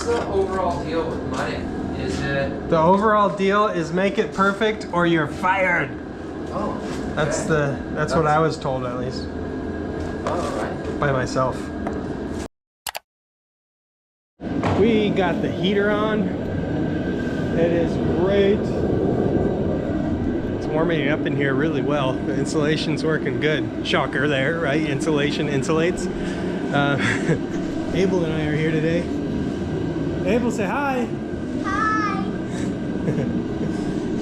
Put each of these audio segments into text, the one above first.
the overall deal with mudding? Is it... The overall deal is make it perfect or you're fired. Oh, okay. That's what I was told, at least. Oh, right. By myself. We got the heater on. It is great. It's warming up in here really well. The insulation's working good. Shocker there, right? Insulation insulates. Abel and I are here today. Abel, say hi. Hi.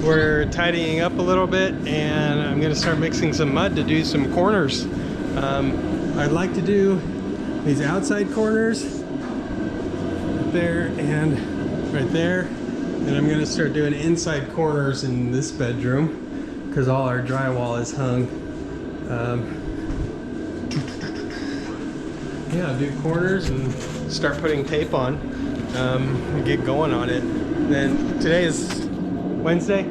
We're tidying up a little bit, and I'm going to start mixing some mud to do some corners. I'd like to do these outside corners right there and right there. And I'm going to start doing inside corners in this bedroom because all our drywall is hung. Yeah, do corners and start putting tape on and get going on it. Then today is Wednesday?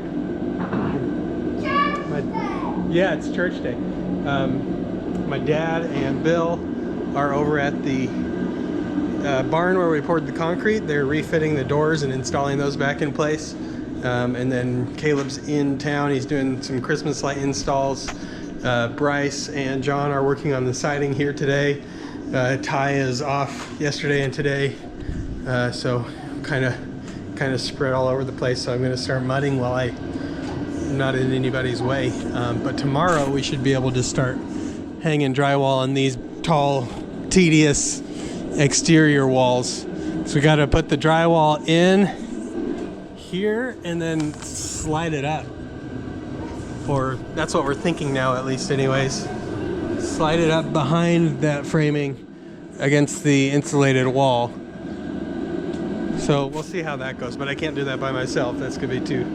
Yeah, it's church day. My dad and Bill are over at the barn where we poured the concrete. They're refitting the doors and installing those back in place. And then Caleb's in town. He's doing some Christmas light installs. Bryce and John are working on the siding here today. Ty is off yesterday and today. So kind of spread all over the place. So I'm going to start mudding while I'm not in anybody's way. But tomorrow we should be able to start hanging drywall on these tall, tedious exterior walls. So we got to put the drywall in here and then slide it up. Or that's what we're thinking now, at least anyways. Slide it up behind that framing against the insulated wall. So we'll see how that goes, but I can't do that by myself. That's gonna be too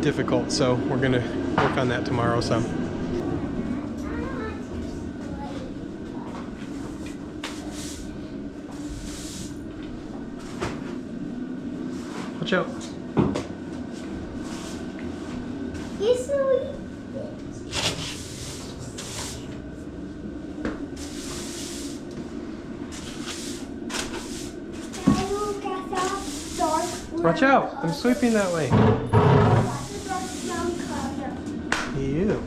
difficult. So we're gonna work on that tomorrow some. Watch out. He's so Watch out! I'm sweeping that way. Ew.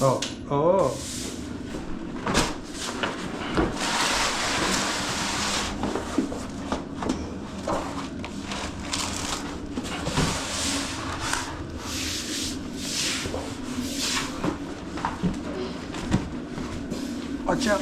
Oh, oh. Watch out.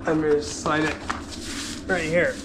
I'm going to slide it right here.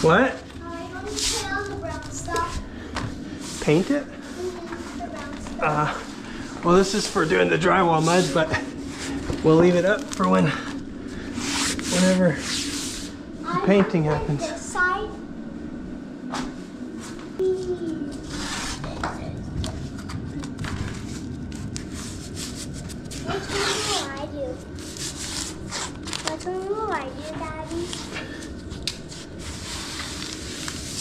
What? How are you going to put on the brown stuff? Paint it? The brown stuff. Well, this is for doing the drywall mud, but we'll leave it up for whenever the painting happens. This side. Which one will I do? Which one will I do, Daddy?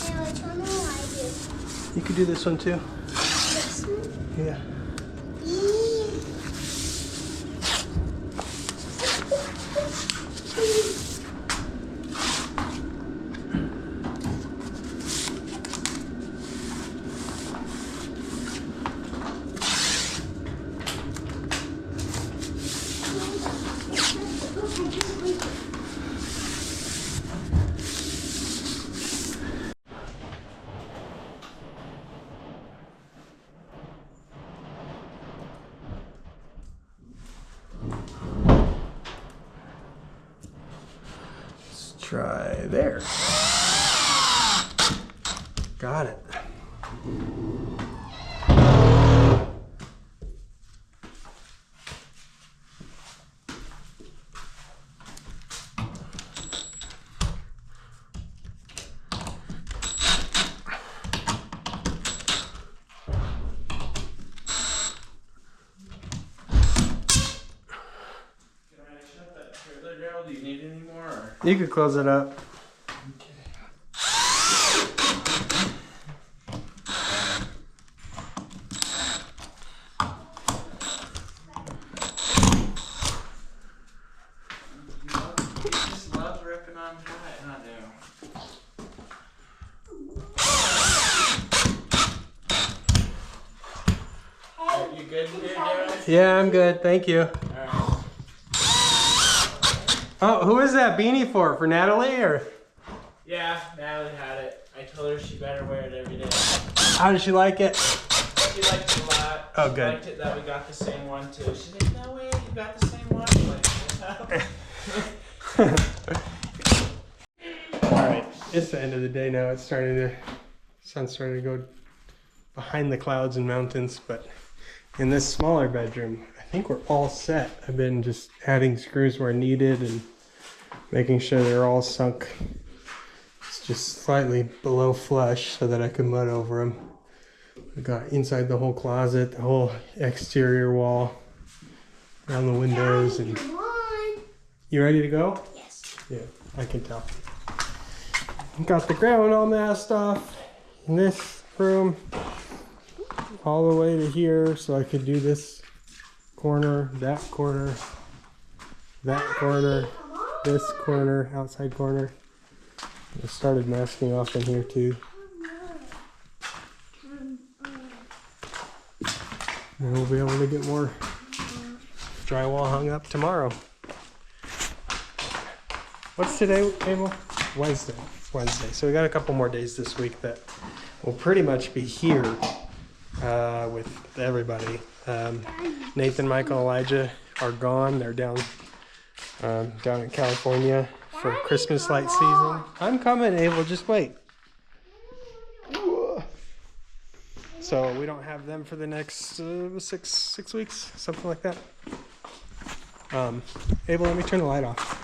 And which one will I do? You could do this one too. This one? Yeah. Let's try there. Got it. Do you need any more? Or? You could close it up. Just love ripping on cut, not new. You good here, Darren? Yeah, I'm good. Thank you. Alright. Oh, who is that beanie for? For Natalie or? Yeah, Natalie had it. I told her she better wear it every day. How did she like it? She liked it a lot. Oh, She good. liked it that we got the same one too. She's like, no way, you got the same one. I'm like, Alright, it's the end of the day now. It's sun's starting to go behind the clouds and mountains, but in this smaller bedroom, I think we're all set. I've been just adding screws where needed and making sure they're all sunk. It's just slightly below flush so that I can mud over them. We got inside the whole closet, the whole exterior wall, around the windows, and Come on. you ready to go? Yes. Yeah, I can tell. Got the ground all masked off in this room all the way to here, so I could do this corner, that corner, this corner, outside corner. I started masking off in here too. And we'll be able to get more drywall hung up tomorrow. What's today, Abel? Wednesday. So we got a couple more days this week that will pretty much be here with everybody. Nathan, Michael, Elijah are gone. They're down in California for Christmas light season. I'm coming, Abel. Just wait. So we don't have them for the next six weeks, something like that. Abel, let me turn the light off.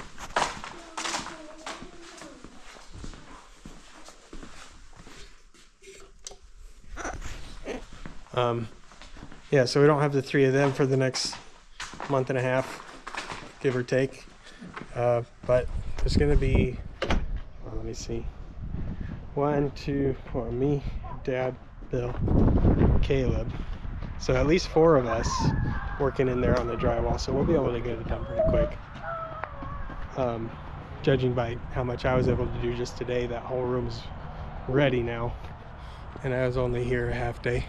Yeah, so we don't have the three of them for the next month and a half, give or take. But there's going to be, let me see, me, Dad, Bill, Caleb. So at least 4 of us working in there on the drywall, so we'll be able to get it done pretty quick. Judging by how much I was able to do just today, that whole room's ready now, and I was only here a half day.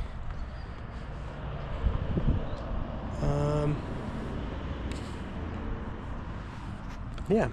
Yeah.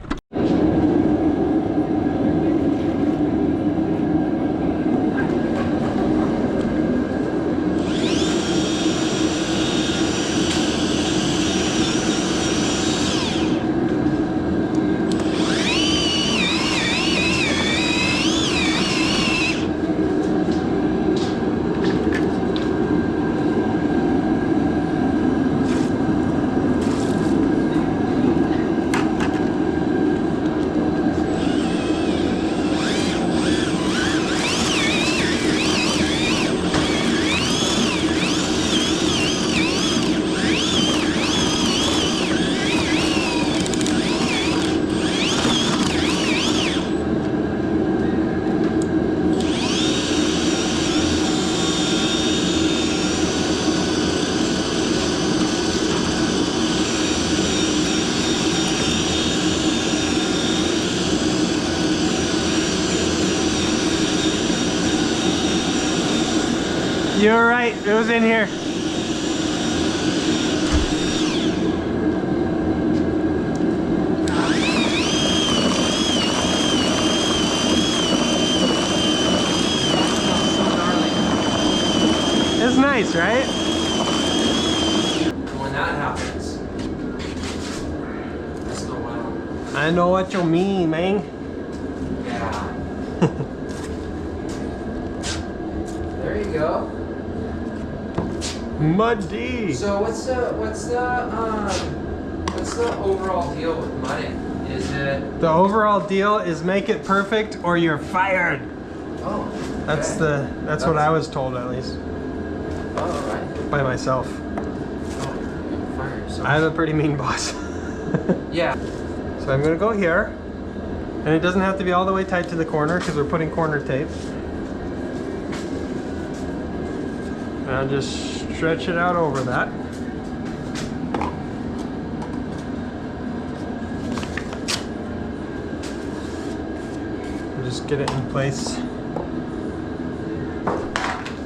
You're right, it was in here. It's nice, right? When that happens, that's no well. I know what you mean, man. Yeah. There you go. Muddy. So what's the overall deal with mudding? Is it The overall deal is make it perfect or you're fired. oh That's okay. that's what I was told, at least Oh right. by myself. Oh, fire yourself. I have a pretty mean boss. Yeah. So I'm gonna go here, and it doesn't have to be all the way tight to the corner because we're putting corner tape. And I'll just stretch it out over that. Just get it in place.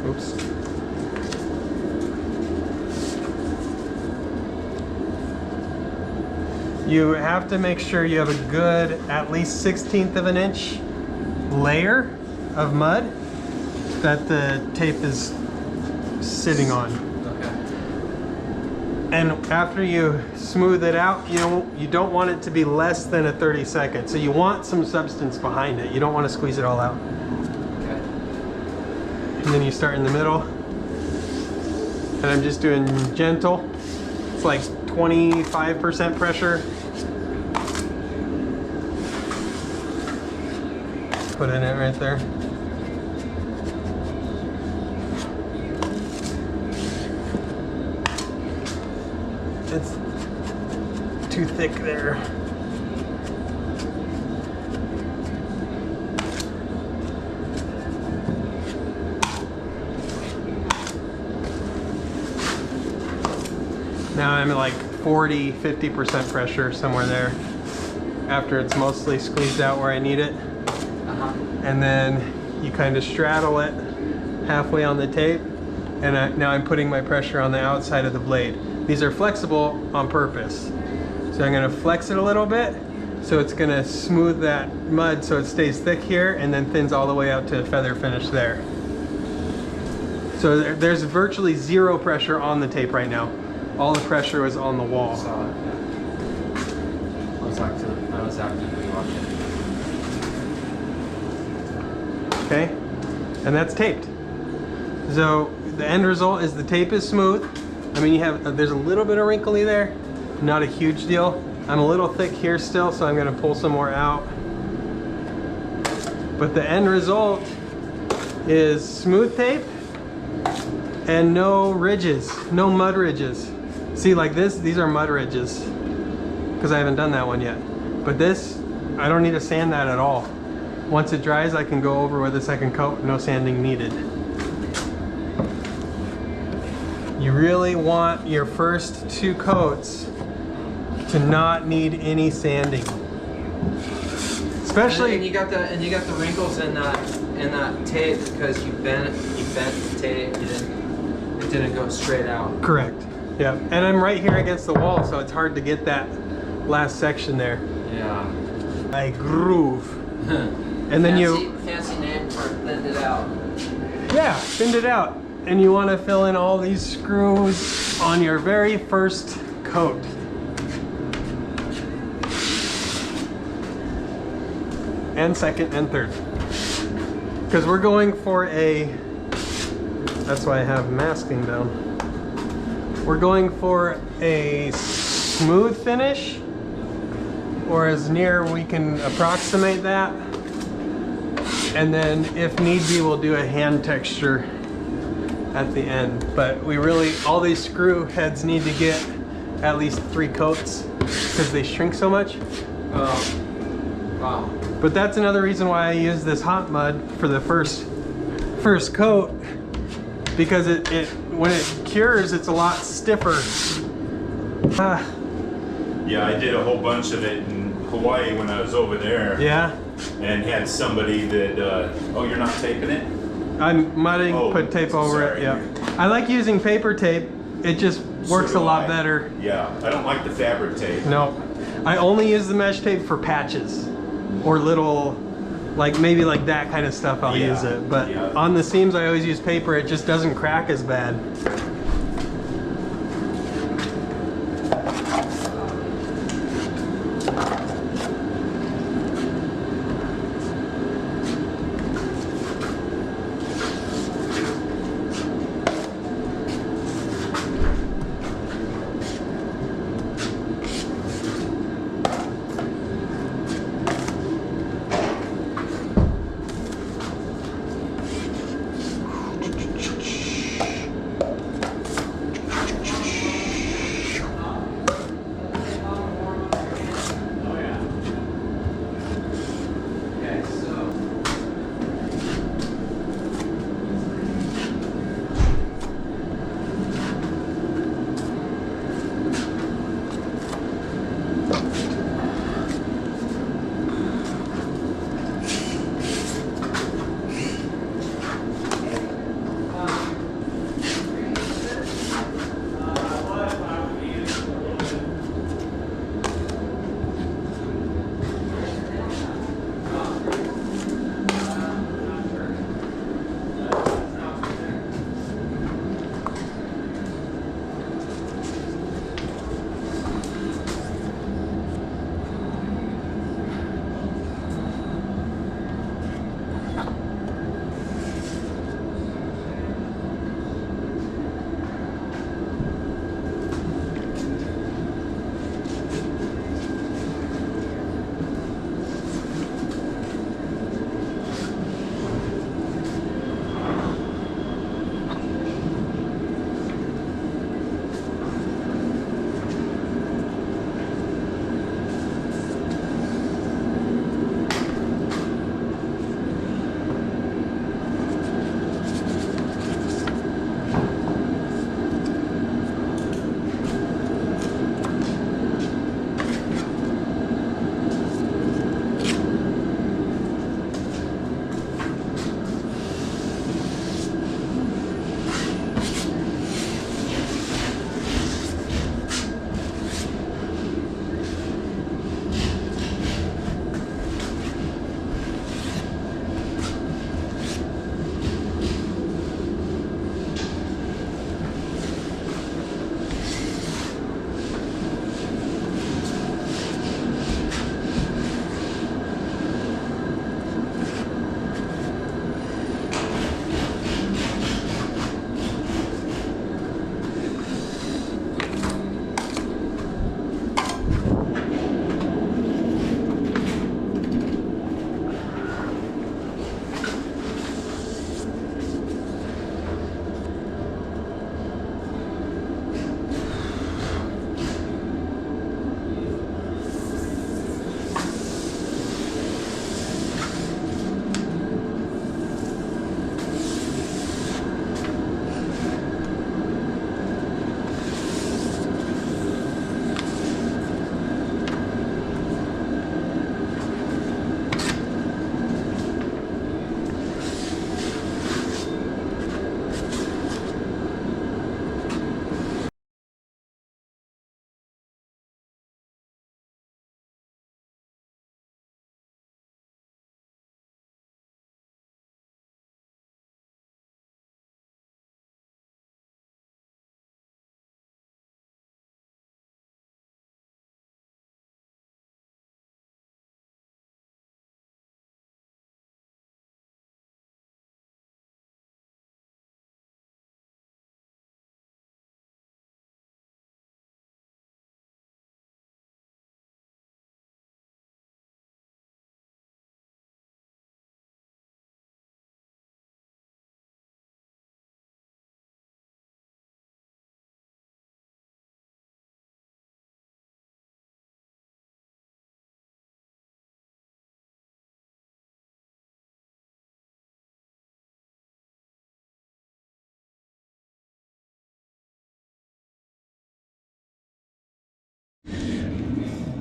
Oops. You have to make sure you have a good, at least 1/16 of an inch layer of mud that the tape is sitting on. Okay. And after you smooth it out, you don't want it to be less than a 30-second. So you want some substance behind it. You don't want to squeeze it all out. Okay. And then you start in the middle. And I'm just doing gentle. It's like 25% pressure. Put in it right there. It's too thick there. Now I'm at like 40–50% pressure, somewhere there, after it's mostly squeezed out where I need it. And then you kind of straddle it halfway on the tape, and now I'm putting my pressure on the outside of the blade. These are flexible on purpose. So I'm gonna flex it a little bit, so it's gonna smooth that mud so it stays thick here and then thins all the way out to a feather finish there. So there's virtually zero pressure on the tape right now. All the pressure was on the wall. Solid. Yeah. I was actively watching. Okay, and that's taped. So the end result is the tape is smooth. I mean, there's a little bit of wrinkly there, not a huge deal. I'm a little thick here still, so I'm gonna pull some more out. But the end result is smooth tape and no ridges, no mud ridges. See, like these are mud ridges, because I haven't done that one yet. But this, I don't need to sand that at all. Once it dries, I can go over with a second coat, no sanding needed. really want your first 2 coats to not need any sanding. Especially, and you got the wrinkles in that tape because you bent the tape. It didn't go straight out. correct. Yeah, and I'm right here against the wall, so it's hard to get that last section there. Yeah. A groove. And then fancy name for thinned it out. Yeah, thinned it out. And you want to fill in all these screws on your very first coat. And second and third. Because we're going for that's why I have masking down. We're going for a smooth finish, or as near we can approximate that. And then if need be, we'll do a hand texture at the end. But we really, all these screw heads need to get at least 3 coats because they shrink so much. Wow. But that's another reason why I use this hot mud for the first coat, because it when it cures, it's a lot stiffer. Yeah, I did a whole bunch of it in Hawaii when I was over there. Yeah, And had somebody that, oh, you're not taping it? I'm mudding, Oh, put tape over it. sorry. Yeah, I like using paper tape. It just works So a do lot I. better. Yeah, I don't like the fabric tape. No, I only use the mesh tape for patches or little, like maybe like that kind of stuff I'll Yeah, use it. But yeah. on the seams I always use paper. It just doesn't crack as bad.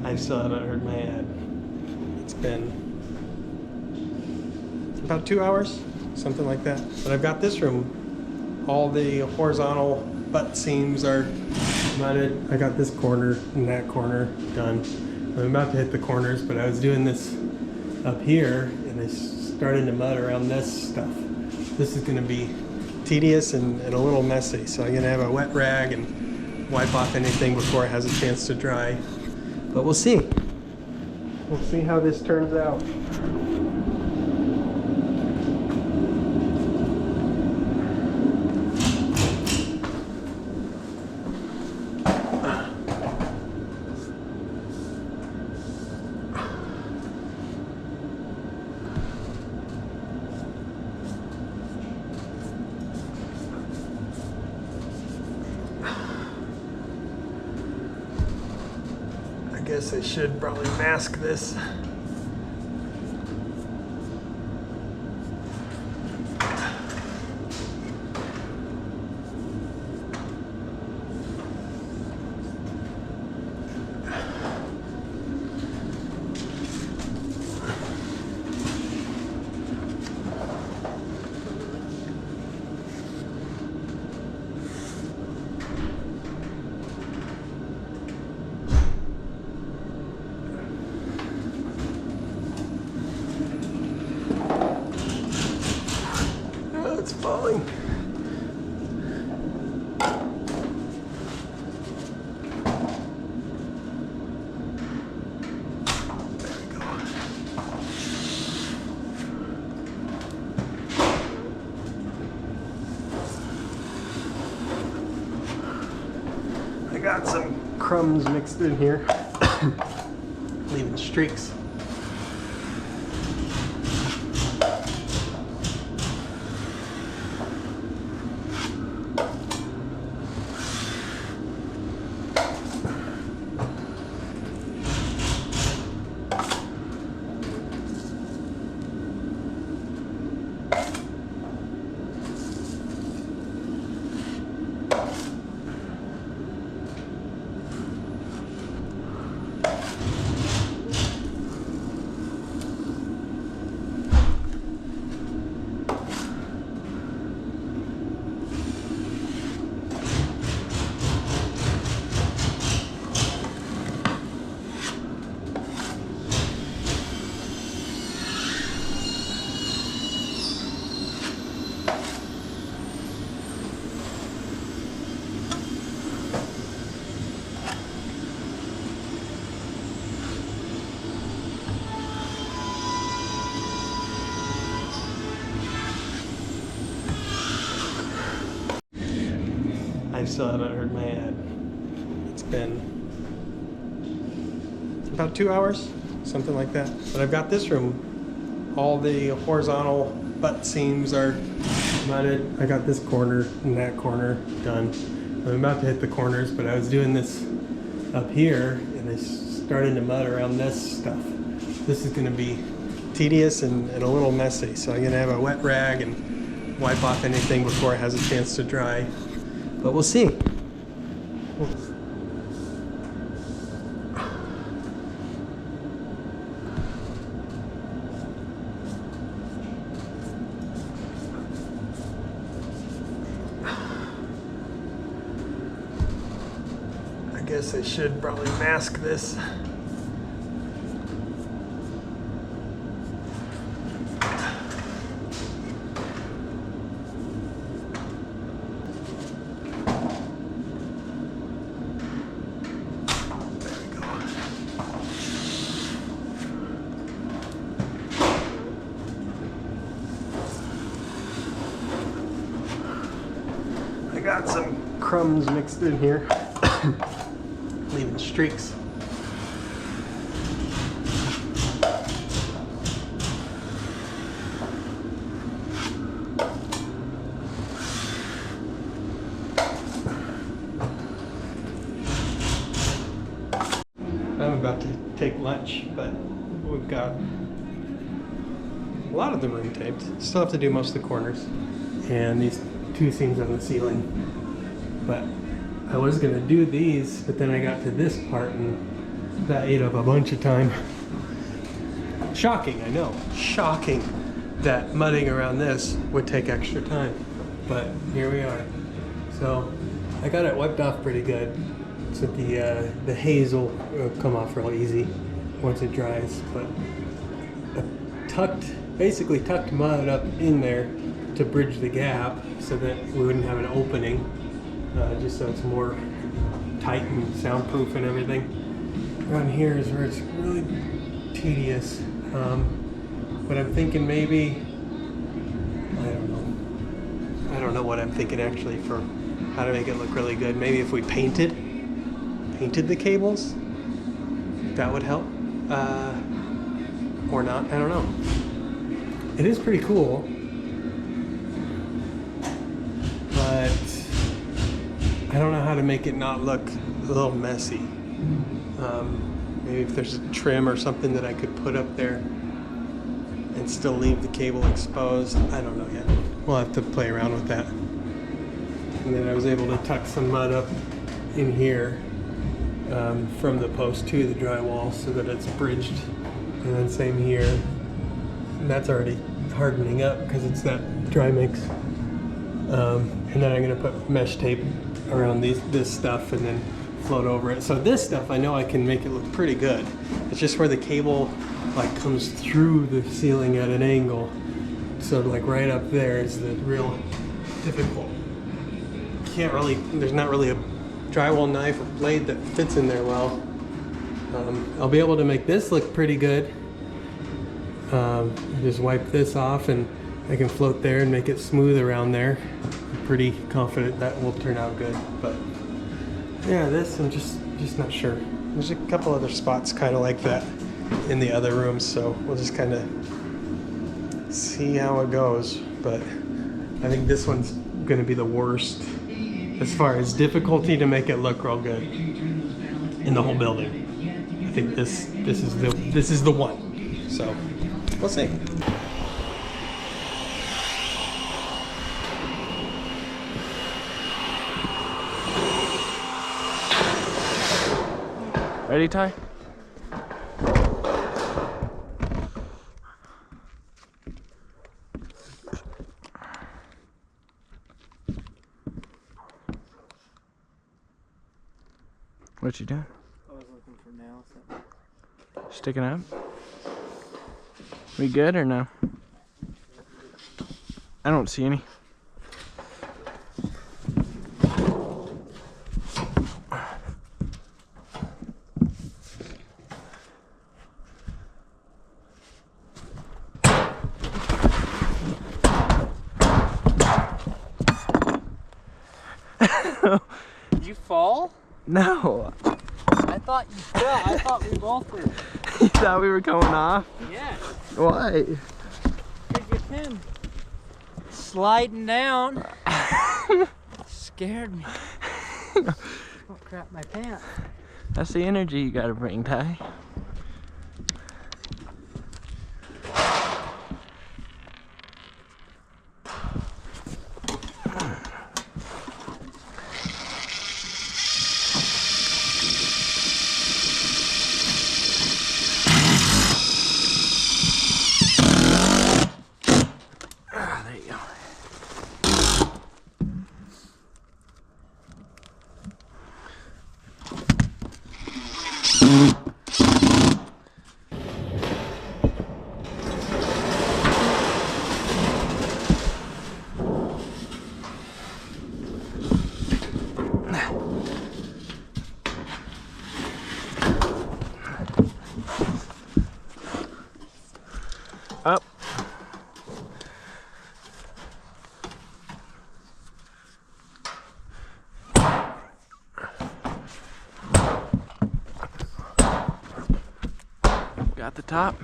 I still haven't heard my ad. It's been about 2 hours, something like that. But I've got this room. All the horizontal butt seams are mudded. I got this corner and that corner done. I'm about to hit the corners, but I was doing this up here and I started to mud around this stuff. This is gonna be tedious and a little messy. So I'm gonna have a wet rag and wipe off anything before it has a chance to dry. But we'll see. We'll see how this turns out. I guess I should probably mask this. It's falling. There we go. I got some crumbs mixed in here, leaving streaks. I still haven't heard my ad. It's been about 2 hours, something like that. But I've got this room. All the horizontal butt seams are mudded. I got this corner and that corner done. I'm about to hit the corners, but I was doing this up here and I started to mud around this stuff. This is gonna be tedious and a little messy. So I'm gonna have a wet rag and wipe off anything before it has a chance to dry. But we'll see. I guess I should probably mask this. I got some crumbs mixed in here, leaving streaks. I'm about to take lunch, but we've got a lot of the room taped. Still have to do most of the corners and these two seams on the ceiling. But I was gonna do these, but then I got to this part and That ate up a bunch of time. Shocking, I know. Shocking that mudding around this would take extra time. But here we are. So I got it wiped off pretty good. So the haze will come off real easy once it dries. But basically tucked mud up in there to bridge the gap so that we wouldn't have an opening, just so it's more tight and soundproof and everything. Around here is where it's really tedious. But I'm thinking maybe, I don't know what I'm thinking actually for how to make it look really good. Maybe if we painted the cables, that would help. Or not, I don't know. It is pretty cool, but I don't know how to make it not look a little messy. Maybe if there's a trim or something that I could put up there and still leave the cable exposed. I don't know yet. We'll have to play around with that. And then I was able to tuck some mud up in here from the post to the drywall so that it's bridged. And then same here. And that's already hardening up because it's that dry mix. And then I'm gonna put mesh tape around this stuff and then float over it. So this stuff I know I can make it look pretty good. It's just where the cable like comes through the ceiling at an angle. So like right up there is the real difficult. There's not really a drywall knife or blade that fits in there well. I'll be able to make this look pretty good. Just wipe this off and I can float there and make it smooth around there. I'm pretty confident that will turn out good, but yeah, this I'm just not sure. There's a couple other spots kind of like that in the other rooms, so we'll just kind of see how it goes. But I think this one's going to be the worst as far as difficulty to make it look real good in the whole building. I think this is the one. So we'll see. Ready, Ty? What you doing? I was looking for nails. Sticking up? We good or no? I don't see any. Did you fall? No. I thought you fell. I thought we both were. You thought we were coming off? Yes. Why? Because you came sliding down. Scared me. Oh crap, my pants. That's the energy you gotta bring, Ty. There you go. Up. Got the top.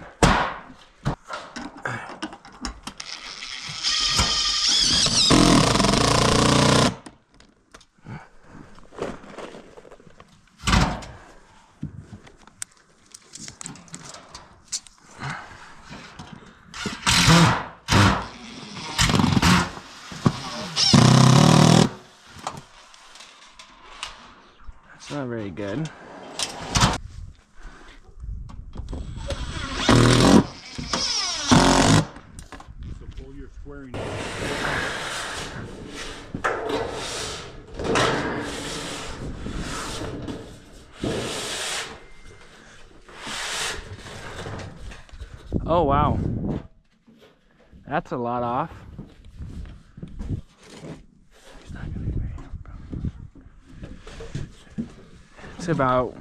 That's not very good. Oh wow. That's a lot off. It's about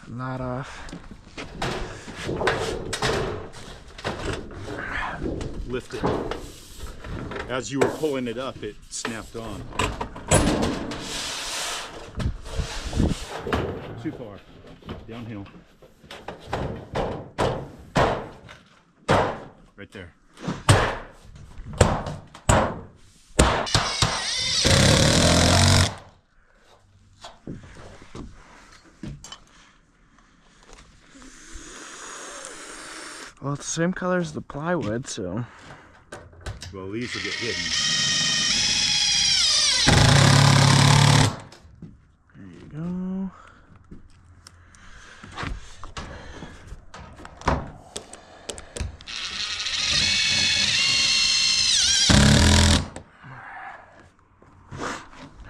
a lot off. Lift it. As you were pulling it up, it snapped on. Too far. Downhill. Right there. Well, it's the same color as the plywood, so. Well, these will get hidden. There you go.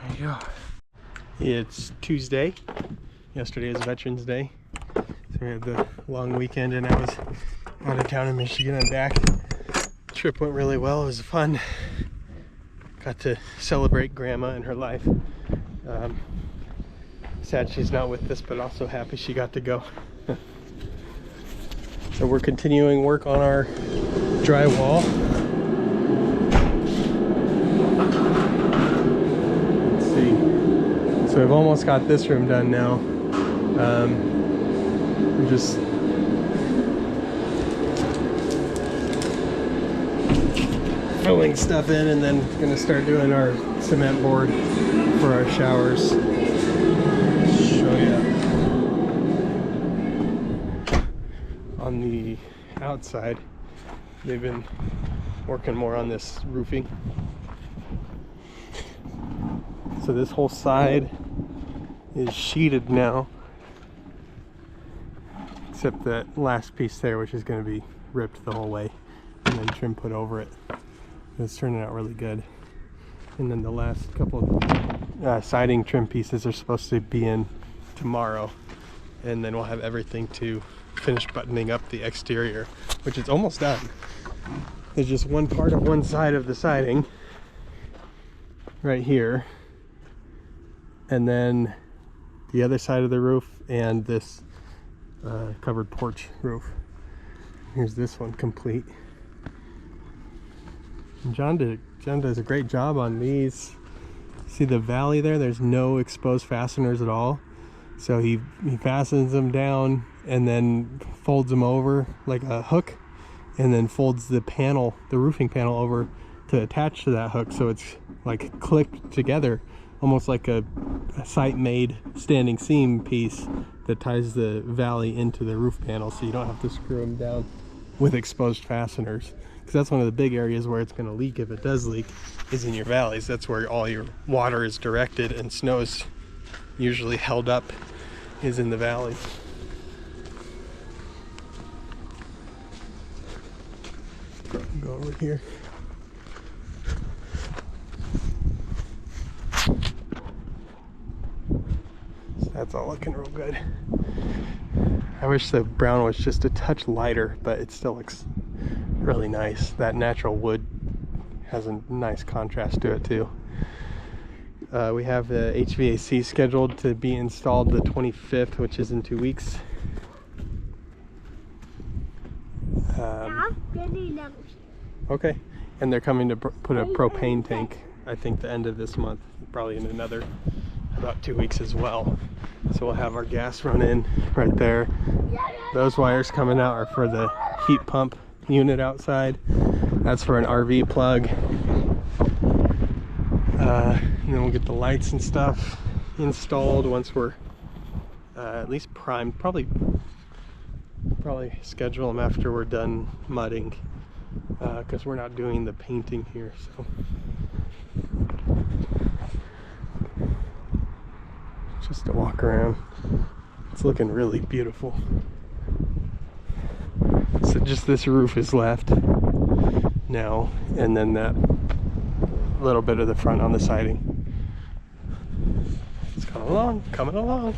There you go. It's Tuesday. Yesterday is Veterans Day. So we had the long weekend and I was out of town in Michigan. I'm back. Trip went really well. It was fun. Got to celebrate Grandma and her life. Sad she's not with us, but also happy she got to go. So we're continuing work on our drywall. Let's see. So we've almost got this room done now. We're just filling stuff in and then gonna start doing our cement board for our showers. Show you. On the outside, they've been working more on this roofing. So this whole side is sheeted now, except that last piece there, which is going to be ripped the whole way and then trim put over it. It's turning out really good. And then the last couple of siding trim pieces are supposed to be in tomorrow, and then we'll have everything to finish buttoning up the exterior, which is almost done. There's just one part of one side of the siding right here, and then the other side of the roof and this covered porch roof. Here's this one complete. And John does a great job on these. See the valley there? There's no exposed fasteners at all. So he fastens them down and then folds them over like a hook, and then folds the panel, the roofing panel, over to attach to that hook, so it's like clipped together, almost like a site-made standing seam piece that ties the valley into the roof panel, so you don't have to screw them down with exposed fasteners. Because that's one of the big areas where it's going to leak, if it does leak, is in your valleys. That's where all your water is directed, and snow's usually held up, is in the valley. Go over here. So that's all looking real good. I wish the brown was just a touch lighter, but it still looks really nice. That natural wood has a nice contrast to it too. We have the HVAC scheduled to be installed the 25th, which is in 2 weeks. Okay, and they're coming to put a propane tank, I think the end of this month, probably in another about 2 weeks as well. So we'll have our gas run in right there. Those wires coming out are for the heat pump unit outside. That's for an RV plug. And then we'll get the lights and stuff installed once we're at least primed. Probably schedule them after we're done mudding, because we're not doing the painting here. So just to walk around, it's looking really beautiful. So just this roof is left now, and then that little bit of the front on the siding. It's coming along, coming along.